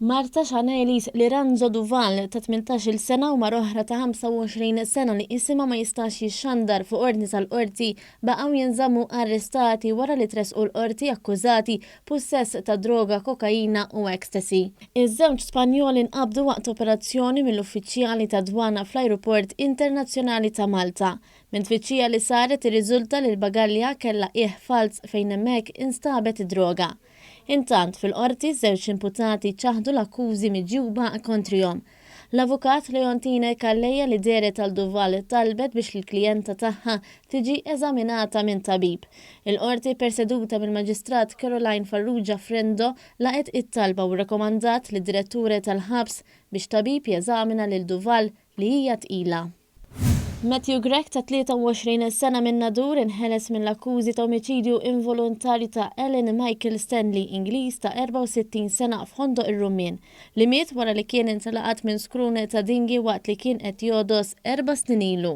Marta Xanelis Liranzo Duval ta' 18 sena u mar oħra ta' 25 sena li isimha ma jistax jixxandar fuq ordni tal-qorti baqgħu jinżammu arrestati wara li tresqu l-qorti akkużati possess ta' droga, kokaina u ecstasy. Iż-żewġ Spanjoli nqabdu waqt operazzjoni mill-uffiċjali ta' dwana fl-Ajruport Internazzjonali ta' Malta. Minn tfittxija li saret irriżulta li l-bagalja kellha qiegħ fals fejn hemmhekk instabet droga. Intant fil-qorti żewġ imputati ċaħdu l-akkużi miġjuba kontrihom. L-avukat Leontine Calleja li deret tal Duval talbet biex il-klijenta tagħha tiġi eżaminata minn tabib. Il-qorti perseduta mill-Maġistrat Caroline Farrugia Frendo laqet it-talba u rrakkomandat lid diretture tal-ħabs biex tabib jeżamina lil Duval li hija tqila. Matthew Gregg ta' 23 sena minn Nadur inħeles minn l-akkużi ta' omiċidju involontarju ta' Ellen Michael Stanley, Ingliż ta' 64 sena f'Ħondoq ir-Rumien, li miet wara li kien insalaqat minn skrune ta' dingi waqt li kien qed jodos 4 snin ilu.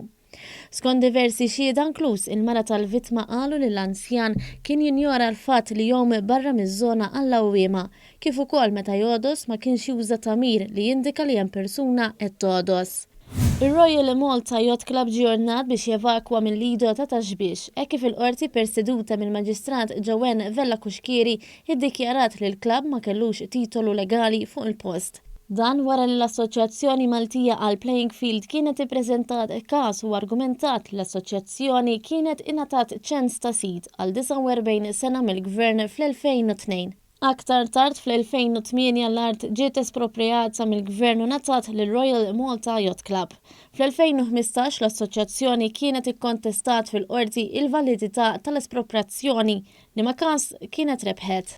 Skont diversi xhieda inkluż il-mara tal-vittma qalu li l-anzjan kien jinjora l-fatt li jom barra miż-żona għall-għawwiema, kif ukoll meta jodos ma kienx juża tamir li jindika li hemm persuna qed todos. Il-Royal Malta Yacht Club ġurnat biex jevakwa mill-lido ta' taxbix, kif il-qorti perseduta mill-Maġistrat Joanne Vella Kuxkieri iddikjarat li l-klabb ma kellux titolu legali fuq il-post. Dan wara li l-Assoċjazzjoni Maltija għal Playing Field kienet ippreżentat każ u argumentat li l-assoċjazzjoni kienet ingħatat ċens ta' sit għal 49 sena mill-Gvern fl-2002. Aktar tard fl-2008 l-art ġiet espropriata mill-Gvern u ngħatat lill-Royal Malta Yacht Club. Fl-2015 l-assoċjazzjoni kienet ikkontestat fil-qorti il-validità tal-espropriazzjoni li ma każ kienet rebħet.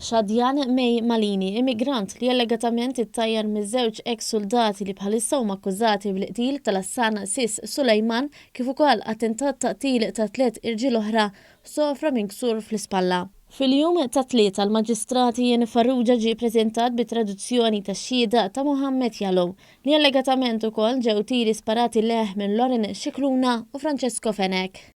Xadjan May Malini, immigrant li allegatament ittajjar miż-żewġ eks-soldati li bħalissa huma akkużati bil-qtil tal-Assana Sis Sulejman kif ukoll attentat taqtil ta' 3 irġiel oħra sofra minn ksur fl-ispalla. Fil-jum ta' tlieta l-Maġistrati Farrugia ġie ppreżentat bit-traduzzjoni tax-xhieda ta' Mohammed Jallow li allegatament ukoll ġew tiri sparati leħ minn Lauren Scicluna u Francesco Fenech.